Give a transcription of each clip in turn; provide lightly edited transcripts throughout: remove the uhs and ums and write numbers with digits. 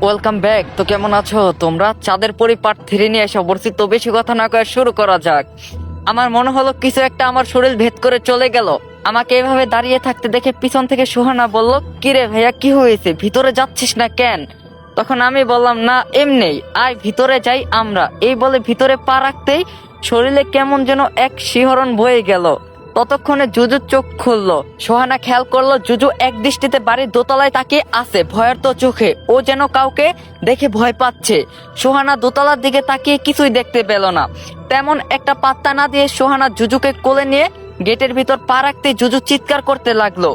Welcome back. তো কেমন আছো তোমরা? চাঁদের পরি পার্ট 3 নিয়ে এসে পড়ছি। তো বেশি কথা না কয়ে শুরু করা যাক। আমার মনে হলো কিছু একটা আমার শরীর ভেদ করে চলে গেল। আমাকে এভাবে দাঁড়িয়ে থাকতে দেখে পিছন থেকে সুহানা বলল, কিরে ভাইয়া কি হয়েছে, ভিতরে যাচ্ছিস না কেন? তখন আমি বললাম, না এমনি, আয় ভিতরে যাই আমরা। এই বলে ভিতরে পা রাখতেই শরীরে কেমন যেন এক শিহরণ বয়ে গেল। ততক্ষণে জুজু চোখ খুললো। সোহানা খেয়াল করলো জুজু এক দৃষ্টিতে বাড়ির দোতলায় তাকিয়ে আছে ভয়ার্ত চোখে। ও যেন কাউকে দেখে ভয় পাচ্ছে। সোহানা দোতলার দিকে তাকিয়ে কিছুই দেখতে পেল না। তেমন একটা পাত্তা না দিয়ে সোহানা জুজুকে কোলে নিয়ে গেটের ভিতর পা রাখতে জুজু চিৎকার করতে লাগলো।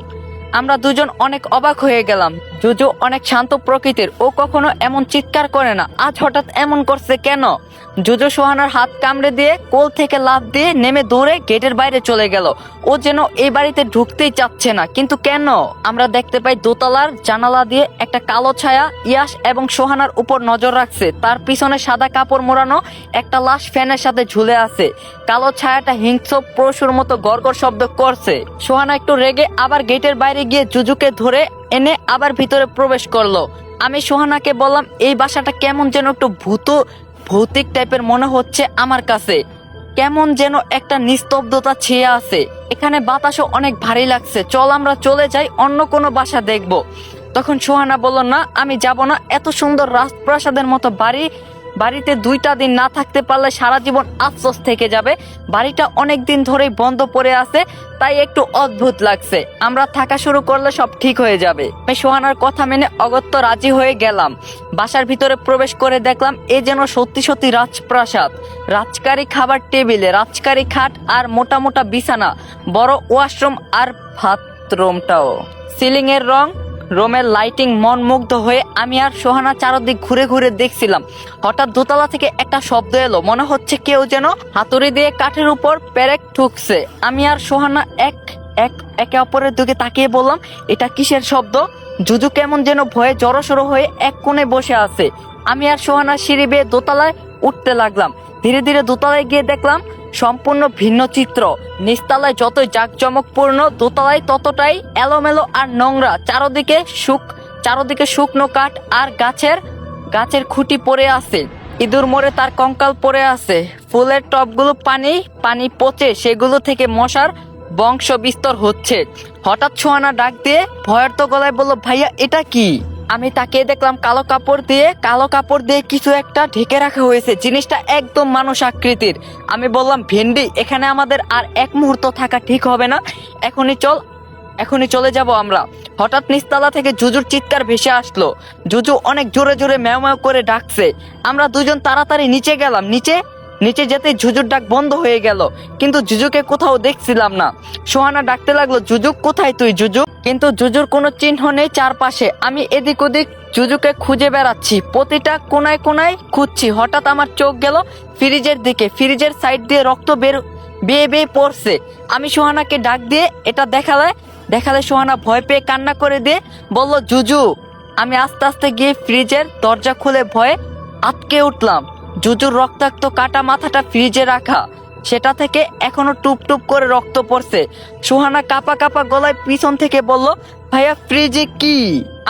আমরা দুজন অনেক অবাক হয়ে গেলাম। জুজু অনেক শান্ত প্রকৃতির, ও কখনো এমন চিৎকার করে না, আজ হঠাৎ এমন করছে কেন? জুজু সোহানার হাত কামড়ে দিয়ে কোল থেকে লাফ দিয়ে নেমে দৌড়ে গেটের বাইরে চলে গেল। ও যেন এই বাড়িতে ঢুকতেই চাচ্ছে না, কিন্তু কেন? আমরা দেখতে পাই দোতলার জানালা দিয়ে একটা কালো ছায়া ইয়াস এবং সোহানার উপর নজর রাখছে। তার পিছনে সাদা কাপড় মোড়ানো একটা লাশ ফ্যানের সাথে ঝুলে আছে। কালো ছায়াটা হিংস্র পশুর মতো গড়গড় শব্দ করছে। সোহানা একটু রেগে আবার গেটের বাইরে গিয়ে জুজুকে ধরে এনে আবার ভিতরে প্রবেশ করলো। আমি সোহানাকে বললাম, এই বাসাটা কেমন যেন একটু ভৌতিক টাইপের মনে হচ্ছে আমার কাছে। কেমন যেন একটা নিস্তব্ধতা ছেয়ে আছে। এখানে বাতাসও অনেক ভারী লাগছে, চল আমরা চলে যাই, অন্য কোনো বাসা দেখবো। তখন সোহানা বলল, না আমি যাব না। এত সুন্দর রাজপ্রাসাদের মতো বাড়িতে 2টা দিন না থাকতে পারলে সারা জীবন আফসোস থেকে যাবে। বাড়িটা অনেক দিন ধরেই বন্ধ পড়ে আছে, তাই একটু অদ্ভুত লাগছে। আমরা থাকা শুরু করলে সব ঠিক হয়ে যাবে। আমি সোহানার কথা মেনে অগত্য রাজি হয়ে গেলাম। বাসার ভিতরে প্রবেশ করে দেখলাম এ যেন সত্যি সত্যি রাজপ্রাসাদ। রাজকারী খাবার টেবিলে, রাজকারী খাট আর মোটা মোটা বিছানা, বড় ওয়াশরুম আর বাথরুমটাও। সিলিং এর রং, রুমের লাইটিং, মন মুগ্ধ হয়ে আমি আর সোহানা চারদিক ঘুরে ঘুরে দেখছিলাম। হঠাৎ দোতলা থেকে একটা শব্দ এলো, মনে হচ্ছে কেউ যেন হাতুড়ি দিয়ে কাঠের উপর পেরেক ঠুকছে। আমি আর সোহানা একে অপরের দিকে তাকিয়ে বললাম, এটা কিসের শব্দ? জুজু কেমন যেন ভয়ে জড়সড় হয়ে এক কোণে বসে আছে। আমি আর সোহানা সিঁড়ি বেয়ে দোতলায় উঠতে লাগলাম। ধীরে ধীরে দোতলায় গিয়ে দেখলাম সম্পূর্ণ ভিন্ন চিত্র। নিচতলায় যতই জাঁকজমকপূর্ণ, দোতলায় ততটাই এলোমেলো আর নোংরা। চারদিকে শুকনো কাঠ আর গাছের খুঁটি পড়ে আছে। ইঁদুর মরে তার কঙ্কাল পড়ে আছে। ফুলের টবগুলো পানি পচে সেগুলো থেকে মশার বংশ বিস্তার হচ্ছে। হঠাৎ সোহানা ডাক দিয়ে ভয়ার্ত গলায় বলল, ভাইয়া এটা কি? আমি তাকিয়ে দেখলাম কালো কাপড় দিয়ে কিছু একটা ঢেকে রাখা হয়েছে। জিনিসটা একদম মানুষ আকৃতির। আমি বললাম, ভেন্ডি, এখানে আমাদের আর এক মুহূর্ত থাকা ঠিক হবে না, এখনই চলে যাব আমরা। হঠাৎ নিচতলা থেকে জুজুর চিৎকার ভেসে আসলো। জুজু অনেক জোরে জোরে ম্যাও ম্যাও করে ডাকছে। আমরা দুজন তাড়াতাড়ি নিচে গেলাম। নিচে যেতে জুজুর ডাক বন্ধ হয়ে গেল, কিন্তু জুজুকে কোথাও দেখছিলাম না। সোহানা ডাকতে লাগলো, জুজু কোথায় তুই জুজু? কিন্তু জুজুর কোনো চিহ্ন নেই চারপাশে। আমি এদিক ওদিক জুজুকে খুঁজে বেড়াচ্ছি, প্রতিটা কোনায় খুঁজছি। হঠাৎ আমার চোখ গেল ফ্রিজের দিকে। ফ্রিজের সাইড দিয়ে রক্ত বেয়ে পড়ছে। আমি সোহানাকে ডাক দিয়ে এটা দেখালে সোহানা ভয় পেয়ে কান্না করে দিয়ে বলল, জুজু। আমি আস্তে আস্তে গিয়ে ফ্রিজের দরজা খুলে ভয়ে আটকে উঠলাম। জুজুর রক্তাক্ত কাটা মাথাটা ফ্রিজে রাখা, সেটা থেকে এখনো টুপ টুপ করে রক্ত পড়ছে। সোহানা কাপা গলায় পিছন থেকে বলল, ভাইয়া ফ্রিজে কি?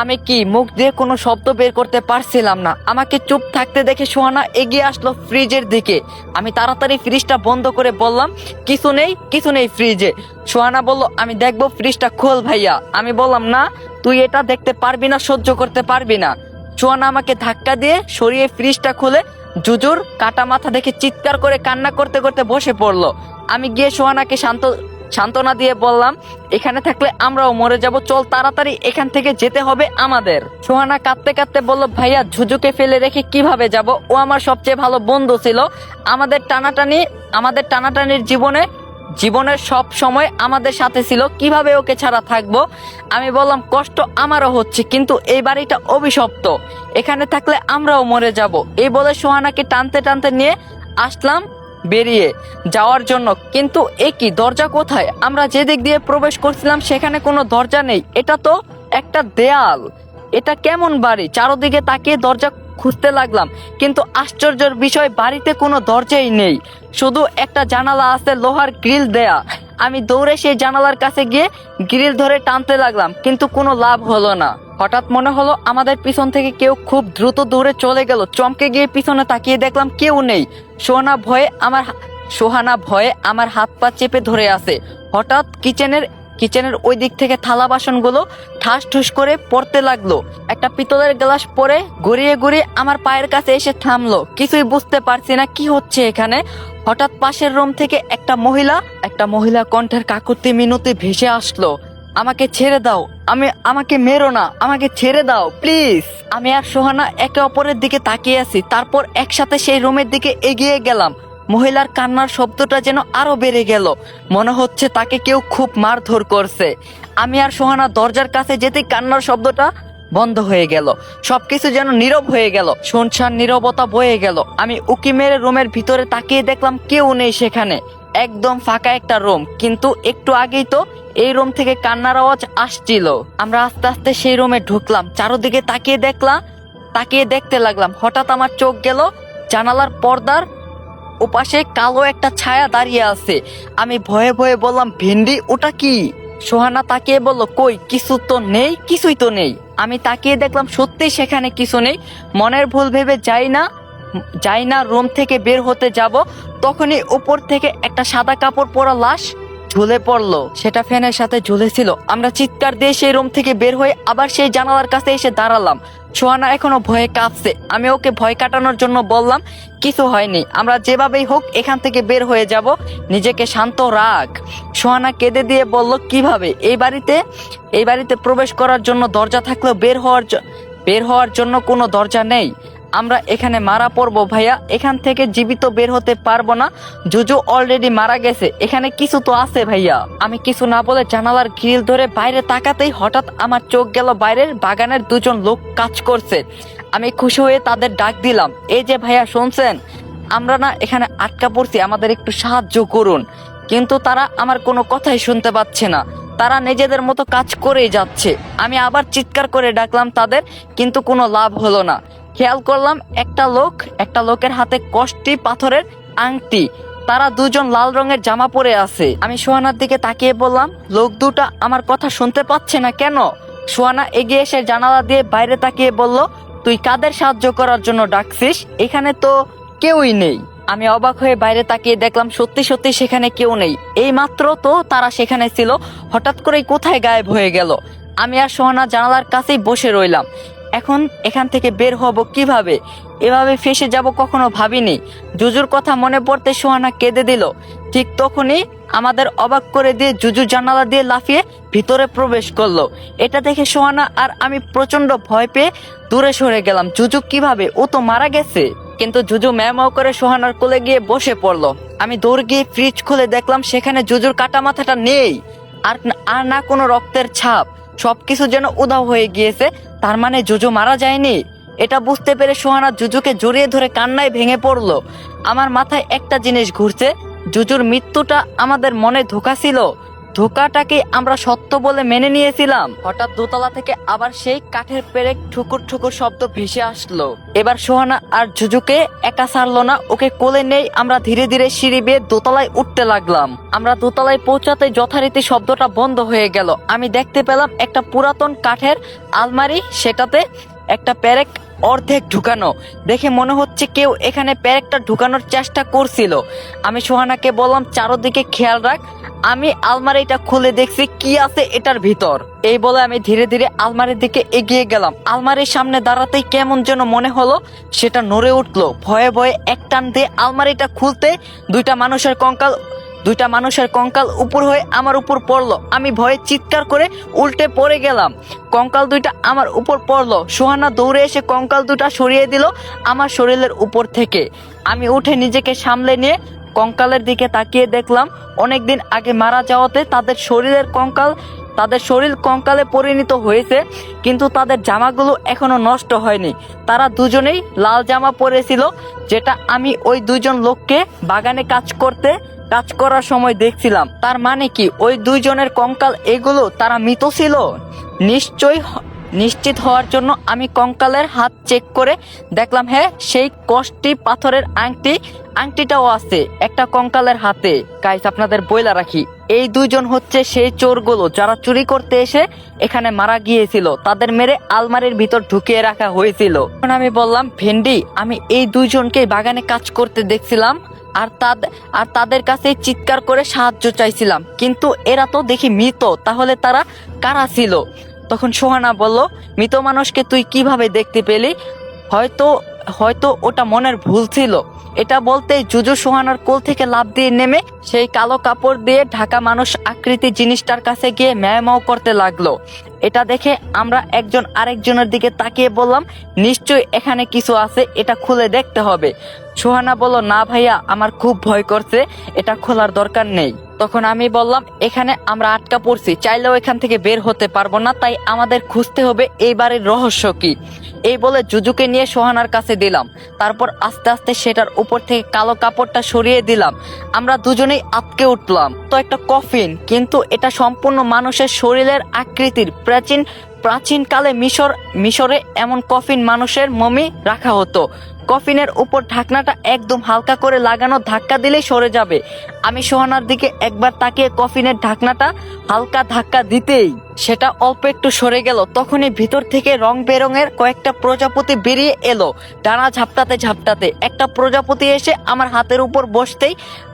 আমি মুখ দিয়ে কোনো শব্দ বের করতে পারছিলাম না। আমাকে চুপ থাকতে দেখে সোহানা এগিয়ে আসলো ফ্রিজের দিকে। আমি তাড়াতাড়ি ফ্রিজটা বন্ধ করে বললাম, কিছু নেই ফ্রিজে। সোহানা বলল, আমি দেখবো, ফ্রিজটা খোল ভাইয়া। আমি বললাম, না তুই এটা দেখতে পারবি না, সহ্য করতে পারবি না। সোহানা আমাকে ধাক্কা দিয়ে সরিয়ে ফ্রিজটা খুলে জুজুর কাটা মাথা দেখে চিৎকার করে কান্না করতে করতে বসে পড়লো। আমি গিয়ে সোহানাকে সান্ত্বনা দিয়ে বললাম, এখানে থাকলে আমরাও মরে যাব, চল তাড়াতাড়ি এখান থেকে যেতে হবে আমাদের। সোহানা কাঁদতে কাঁদতে বলল, ভাইয়া জুজুকে ফেলে রেখে কিভাবে যাব? ও আমার সবচেয়ে ভালো বন্ধু ছিল। আমাদের টানাটানির জীবনের সব সময় আমাদের সাথে ছিল, কিভাবে ওকে ছাড়া থাকবো? আমি বললাম, কষ্ট আমারও হচ্ছে, কিন্তু এই বাড়িটা অভিশপ্ত, এখানে থাকলে আমরাও মরে যাব। এই বলে সোহানাকে টানতে টানতে নিয়ে আসলাম বেরিয়ে যাওয়ার জন্য। কিন্তু কি দরজা কোথায়? আমরা যেদিক দিয়ে প্রবেশ করছিলাম সেখানে কোনো দরজা নেই। এটা তো একটা দেয়াল, এটা কেমন বাড়ি? চারদিকে তাকিয়ে দরজা খুঁজতে লাগলাম, কিন্তু আশ্চর্যের বিষয়, বাড়িতে কোনো দরজাই নেই, শুধু একটা জানালা আছে, লোহার গ্রিল দেয়া। আমি দৌড়ে সেই জানালার কাছে গিয়ে গ্রিল ধরে টানতে লাগলাম, কিন্তু কোনো লাভ হলো না। হঠাৎ মনে হলো আমাদের পিছন থেকে কেউ খুব দ্রুত দৌড়ে চলে গেল। চমকে গিয়ে পিছনে তাকিয়ে দেখলাম কেউ নেই। সোহানা ভয়ে আমার হাত পা চেপে ধরে আছে। হঠাৎ কিচেনের ওই দিক থেকে থালা বাসনগুলো ঠাস ঠুস করে পড়তে লাগলো। একটা পিতলের গ্লাস পরে গড়িয়ে গড়িয়ে আমার পায়ের কাছে এসে থামলো। কিছুই বুঝতে পারছি না কি হচ্ছে এখানে। হঠাৎ পাশের রুম থেকে একটা মহিলা কণ্ঠের কাকুতি মিনতি ভেসে আসলো, আমাকে ছেড়ে দাও, আমাকে মেরো না, আমাকে ছেড়ে দাও প্লিজ। আমি আর সোহানা একে অপরের দিকে তাকিয়ে আছি। তারপর একসাথে সেই রুমের দিকে এগিয়ে গেলাম। মহিলার কান্নার শব্দটা যেন আরো বেড়ে গেল। মনে হচ্ছে তাকে কেউ খুব মারধর করছে। আমি আর সোহানা দরজার কাছে যেতেই কান্নার শব্দটা বন্ধ হয়ে গেল। সবকিছু যেন নীরব হয়ে গেল। শুনশান নীরবতা বয়ে গেল। আমি উকি মেরে রুমের ভিতরে তাকিয়ে দেখলাম কেউ নেই সেখানে। একদম ফাঁকা একটা রুম, কিন্তু একটু আগেই তো এই রুম থেকে কান্নার আওয়াজ আসছিল। আমরা আস্তে আস্তে সেই রুমে ঢুকলাম। চারদিকে তাকিয়ে দেখতে লাগলাম। হঠাৎ আমার চোখ গেল জানালার পর্দার ওপাশে কালো একটা ছায়া দাঁড়িয়ে আছে। আমি ভয়ে ভয়ে বললাম, ভেন্ডি ওটা কি? সোহানা তাকিয়ে বলল, কই কিছুই তো নেই। আমি তাকিয়ে দেখলাম সত্যি সেখানে কিছু নেই। মনের ভুল ভেবে যাই না রুম থেকে বের হতে যাব, তখনই উপর থেকে একটা সাদা কাপড় পরা লাশ ঝুলে পড়লো। সেটা ফ্যানের সাথে ঝুলেছিল। আমরা চিৎকার দিয়ে সেই রুম থেকে বের হয়ে আবার সেই জানালার কাছে এসে দাঁড়ালাম। সোহানা এখনো ভয়ে কাঁপছে। আমি ওকে ভয় কাটানোর জন্য বললাম, কিছু হয়নি, আমরা যেভাবেই হোক এখান থেকে বের হয়ে যাব, নিজেকে শান্ত রাখ। সোহানা কেঁদে দিয়ে বলল, কিভাবে? এই বাড়িতে প্রবেশ করার জন্য দরজা থাকলেও বের হওয়ার জন্য কোনো দরজা নেই। আমরা এখানে মারা পড়বো ভাইয়া, এখান থেকে জীবিত বের হতে পারবো না। জুজু অলরেডি মারা গেছে, এখানে কিছু তো আছে ভাইয়া। আমি কিছু না বলে জানালার গ্রিল ধরে বাইরে তাকাতেই হঠাৎ আমার চোখ গেল বাইরের বাগানের দুজন লোক কাজ করছে। আমি খুশি হয়ে তাদের ডাক দিলাম, এই যে ভাইয়া শুনছেন, আমরা না এখানে আটকা পড়ছি, আমাদের একটু সাহায্য করুন। কিন্তু তারা আমার কোনো কথাই শুনতে পাচ্ছে না। তারা নিজেদের মতো কাজ করেই যাচ্ছে। আমি আবার চিৎকার করে ডাকলাম তাদের, কিন্তু কোনো লাভ হলো না। খেয়াল করলাম একটা লোকের হাতে কষ্টি পাথরের আংটি। তারা দুজন লাল রঙের জামা পরে আছে। আমি সোহানার দিকে তাকিয়ে বললাম, লোক দুটা আমার কথা শুনতে পাচ্ছে না কেন? সোহানা এগিয়ে এসে জানালা দিয়ে বাইরে তাকিয়ে বলল, তুই কাদের সাহায্য করার জন্য ডাকছিস? এখানে তো কেউই নেই। আমি অবাক হয়ে বাইরে তাকিয়ে দেখলাম সত্যি সত্যি সেখানে কেউ নেই। এই মাত্র তো তারা সেখানে ছিল, হঠাৎ করেই কোথায় গায়েব হয়ে গেল। আমি আর সোহানা জানালার কাছেই বসে রইলাম। এখন এখান থেকে বের হব কিভাবে? এভাবে ফেসে যাব কখনো ভাবিনি। জুজুর কথা মনে পড়তে সোহানা কেঁদে দিল। ঠিক তখনই আমাদের অবাক করে দিয়ে জুজু জানালা দিয়ে লাফিয়ে ভিতরে প্রবেশ করলো। এটা দেখে সোহানা আর আমি প্রচন্ড ভয় পেয়ে দূরে সরে গেলাম। জুজু কিভাবে? ও তো মারা গেছে। কিন্তু জুজু ম্যাও করে সোহানার কোলে গিয়ে বসে পড়লো। আমি দৌড় গিয়ে ফ্রিজ খুলে দেখলাম সেখানে জুজুর কাটা মাথাটা নেই, আর না কোনো রক্তের ছাপ। সবকিছু যেন উধাও হয়ে গিয়েছে। তার মানে জুজু মারা যায়নি। এটা বুঝতে পেরে সোহানা জুজুকে জড়িয়ে ধরে কান্নায় ভেঙে পড়লো। আমার মাথায় একটা জিনিস ঘুরছে, জুজুর মৃত্যুটা আমাদের মনে ধোঁকা ছিল। ধোঁকাটাকে আমরা সত্য বলে মেনে নিয়েছিলাম। হঠাৎ দোতলা থেকে আবার সেই কাঠের পেরেক ঠুকুর ঠুকুর শব্দ ভেসে আসলো। এবার সোহানা আর জুজুকে একা ছাড়লো না, ওকে কোলে নেই আমরা ধীরে ধীরে সিঁড়ি বেয়ে দোতলায় উঠতে লাগলাম। আমরা দোতলায় পৌঁছাতে যথারীতি শব্দটা বন্ধ হয়ে গেল। আমি দেখতে পেলাম একটা পুরাতন কাঠের আলমারি, সেটাতে একটা পেরেক অর্ধেক ঢুকানো। দেখে মনে হচ্ছে কেউ এখানে পেরেকটা ঢুকানোর চেষ্টা করছিল। আমি সোহানাকে বললাম, চারদিকে খেয়াল রাখ। আমি আলমারিটা খুলে দেখছি কি আছে এটার ভিতর। এই বলে আমি ধীরে ধীরে আলমারির দিকে এগিয়ে গেলাম। আলমারির সামনে দাঁড়াতেই কেমন যেন মনে হলো সেটা নড়ে উঠলো। ভয়ে ভয়ে এক টান দিয়ে আলমারিটা খুলতে দুইটা মানুষের কঙ্কাল উপর হয়ে আমার উপর পড়লো। আমি ভয়ে চিৎকার করে উল্টে পড়ে গেলাম। কঙ্কাল দুইটা আমার উপর পড়লো। সোহানা দৌড়ে এসে কঙ্কাল দুটা সরিয়ে দিল আমার শরীরের উপর থেকে। আমি উঠে নিজেকে সামলে নিয়ে কঙ্কালের দিকে তাকিয়ে দেখলাম অনেকদিন আগে মারা যাওয়াতে তাদের শরীর কঙ্কালে পরিণত হয়েছে, কিন্তু তাদের জামাগুলো এখনো নষ্ট হয়নি। তারা দুজনেই লাল জামা পরেছিল, যেটা আমি ওই দুজন লোককে বাগানে কাজ করার সময় দেখছিলাম। তার মানে কি ওই দুইজনের কঙ্কাল এগুলো? তারা মৃত ছিল। নিশ্চিত হওয়ার জন্য আমি কঙ্কালের হাত চেক করে দেখলাম, হ্যাঁ, সেই কষ্টি পাথরের আংটিটাও আছে একটা কঙ্কালের হাতে। গাইস, আপনাদের বইলা রাখি, এই দুইজন হচ্ছে সেই চোরগুলো যারা চুরি করতে এসে এখানে মারা গিয়েছিল, তাদের মেরে আলমারির ভিতর ঢুকিয়ে রাখা হয়েছিল। তখন আমি বললাম, ভেন্ডি, আমি এই দুইজনকে বাগানে কাজ করতে দেখছিলাম আর তাদের কাছে চিৎকার করে সাহায্য চাইছিলাম, কিন্তু এরা তো দেখি মৃত, তাহলে তারা কারা ছিল? তখন সোহানা বলল, মৃত মানুষকে তুই কিভাবে দেখতে পেলি? হয়তো হয়তো ওটা মনের ভুল ছিল। এটা বলতেই জুজু সোহানার কোল থেকে লাফ দিয়ে নেমে সেই কালো কাপড় দিয়ে ঢাকা মানুষ আকৃতি জিনিসটার কাছে গিয়ে ম্যাও করতে লাগলো। এটা দেখে আমরা একজন আরেকজনের দিকে তাকিয়ে বললাম, নিশ্চয়ই এখানে কিছু আছে, এটা খুলে দেখতে হবে। সোহানা বলল, না ভাইয়া, আমার খুব ভয় করছে, এটা খোলার দরকার নেই। তখন আমি বললাম, এখানে আমরা আটকা পড়ছি, চাইলেও এখান থেকে বের হতে পারবো না, তাই আমাদের খুঁজতে হবে এই বাড়ির রহস্য কি। এই বলে জুজুকে নিয়ে সোহানার কাছে দিলাম, তারপর আস্তে আস্তে সেটার উপর থেকে কালো কাপড়টা সরিয়ে দিলাম। আমরা দুজনেই আটকে উঠলাম। তো একটা কফিন, কিন্তু এটা সম্পূর্ণ মানুষের শরীরের আকৃতির। প্রাচীনকালে মিশরে এমন কফিন মানুষের মমি রাখা হতো। কফিনের উপর ঢাকনাটা একদম হালকা করে লাগানো, ধাক্কা দিলেই সরে যাবে। আমি সোহানার দিকে একবার তাকিয়ে কফিনের ঢাকনাটা হালকা ধাক্কা দিতেই সেটা অল্প একটু সরে গেল। তখনই ভিতর থেকে রং বেরঙের কয়েকটা প্রজাপতি বেরিয়ে এলো। ডানা ঝাপটাতে ঝাপটাতে একটা প্রজাপতি এসে আমার হাতের উপর বসতেই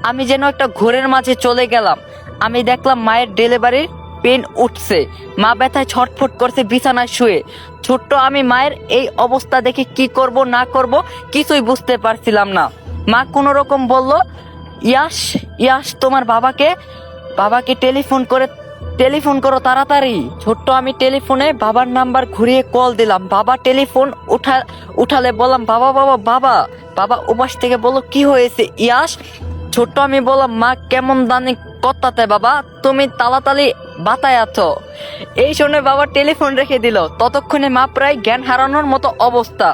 আমি যেন একটা ঘোরের মাঝে চলে গেলাম। আমি দেখলাম মায়ের ডেলিভারির পেন উঠছে, মা ব্যথায় ছটফট করছে বিছানায় শুয়ে। ছোট্ট আমি মায়ের এই অবস্থা দেখে কি করব না করব কিছুই বুঝতে পারছিলাম না। মা কোনো রকম বলল, ইয়াস তোমার বাবাকে টেলিফোন করো তাড়াতাড়ি। ছোট্ট আমি টেলিফোনে বাবার নাম্বার ঘুরিয়ে কল দিলাম। বাবা টেলিফোন উঠালে বললাম, বাবা উপাস থেকে বলল, কি হয়েছে ইয়াস? ছোট্ট আমি বললাম, মা কেমন জানি কত্তাতে বাবা, তুমি তাড়াতাড়ি বাতায় আছো। এই শুনে বাবা টেলিফোন রেখে দিল। ততক্ষণে মা প্রায় জ্ঞান হারানোর মতো অবস্থা।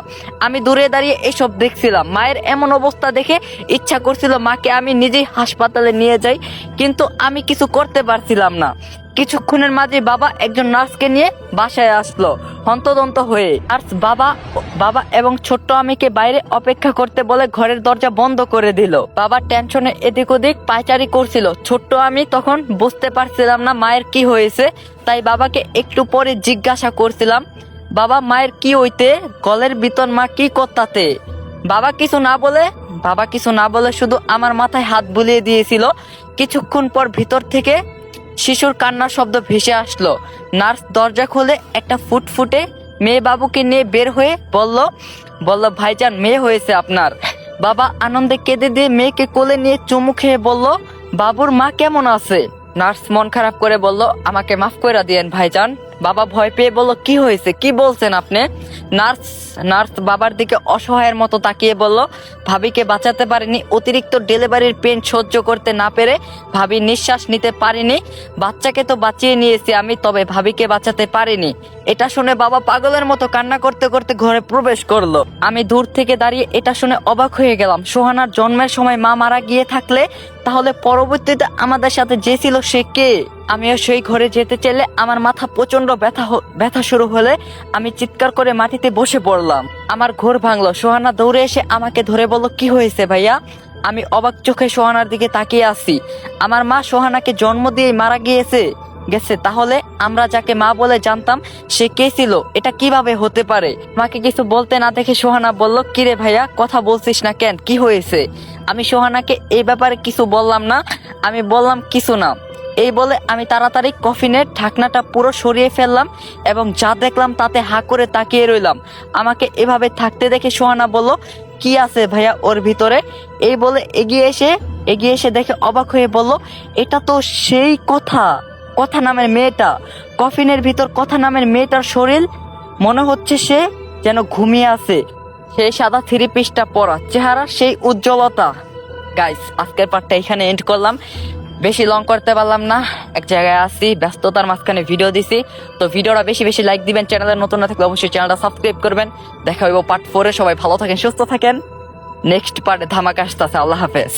আমি দূরে দাঁড়িয়ে এসব দেখছিলাম। মায়ের এমন অবস্থা দেখে ইচ্ছা করছিল মাকে আমি নিজেই হাসপাতালে নিয়ে যাই, কিন্তু আমি কিছু করতে পারছিলাম না। কিছুক্ষণের মাঝে বাবা একজন নার্সকে নিয়ে বাসায় আসলো হন্তদন্ত হয়ে। নার্স বাবা এবং ছোট্ট আমিকে বাইরে অপেক্ষা করতে বলে ঘরের দরজা বন্ধ করে দিল। বাবা টেনশনে এদিক ওদিক পায়চারি করছিল। ছোট্ট আমি তখন বুঝতে পারছিলাম না মায়ের কি হয়েছে, তাই বাবাকে একটু পরে জিজ্ঞাসা করছিলাম, বাবা মায়ের কি হইতে? গলের ভিতর মা কি করতাতে? বাবা কিছু না বলে শুধু আমার মাথায় হাত বুলিয়ে দিয়েছিল। কিছুক্ষণ পর ভিতর থেকে শিশুর কান্নার শব্দ ভেসে আসলো। নার্স দরজা খুলে একটা ফুটফুটে মেয়ে বাবুকে নিয়ে বের হয়ে বলল, ভাইজান, মেয়ে হয়েছে আপনার। বাবা আনন্দে কেঁদে দিয়ে মেয়েকে কোলে নিয়ে চুমু খেয়ে বলল, বাবুর মা কেমন আছে? নার্স মন খারাপ করে বলল, আমাকে মাফ করে দিয়েন ভাইজান। বাবা ভয় পেয়ে বলল, কি হয়েছে, কি বলছেন আপনি? নার্স বাবার দিকে অসহায়ের মতো তাকিয়ে বলল, ভাবিকে বাঁচাতে পারিনি, অতিরিক্ত ডেলিভারির পেন সহ্য করতে না পেরে ভাবি নিঃশ্বাস নিতে পারিনি। বাচ্চাকে তো বাঁচিয়ে নিয়েছি আমি, তবে ভাবিকে বাঁচাতে পারিনি। এটা শুনে বাবা পাগলের মতো কান্না করতে করতে ঘরে প্রবেশ করলো। আমি দূর থেকে দাঁড়িয়ে এটা শুনে অবাক হয়ে গেলাম। সোহানার জন্মের সময় মা মারা গিয়ে থাকলে তাহলে পরবর্তীতে আমাদের সাথে যে ছিল সে কে? আমিও সেই ঘরে যেতে চাইলে আমার মাথা প্রচন্ড ব্যথা শুরু হলে আমি চিৎকার করে মাটিতে বসে পড়লাম। আমার ঘোর ভাঙলো। সোহানা দৌড়ে এসে আমাকে ধরে বলল, কি হয়েছে ভাইয়া? আমি অবাক চোখে সোহানার দিকে তাকিয়ে আছি। আমার মা সোহানাকে জন্ম দিয়ে মারা গেছে। তাহলে আমরা যাকে মা বলে জানতাম সে কে ছিল? এটা কিভাবে হতে পারে? মাকে কিছু বলতে না দেখে সোহানা বলল, কিরে ভাইয়া, কথা বলছিস না কেন, কি হয়েছে? আমি সোহানাকে এই ব্যাপারে কিছু বললাম না। আমি বললাম, কিছু না। এই বলে আমি তাড়াতাড়ি কফিনের ঢাকনাটা পুরো সরিয়ে ফেললাম এবং যা দেখলাম তাতে হা করে তাকিয়ে রইলাম। আমাকে এভাবে থাকতে দেখে সোহানা বলল, কি আছে ভাইয়া ওর ভিতরে? এই বলে এগিয়ে এসে দেখে অবাক হয়ে বলল, এটা তো সেই কথা নামের মেয়েটা। কফিনের ভিতর কথা নামের মেয়েটার শরীর মনে হচ্ছে সে যেন ঘুমিয়ে আছে। সেই সাদা 3 পিসটা পরা, চেহারা সেই উজ্জ্বলতা। গাইস, আজকের পার্টটা এখানে এন্ড করলাম। বেশি লং করতে পারলাম না, এক জায়গায় আসি, ব্যস্ততার মাঝখানে ভিডিও দিছি। তো ভিডিওটা বেশি লাইক দিবেন। চ্যানেলে নতুন না থাকলে অবশ্যই চ্যানেলটা সাবস্ক্রাইব করবেন। দেখা হইব পার্ট 4-এ। সবাই ভালো থাকেন, সুস্থ থাকেন। নেক্সট পার্টে ধামাকা আসতেছে। আল্লাহ হাফেজ।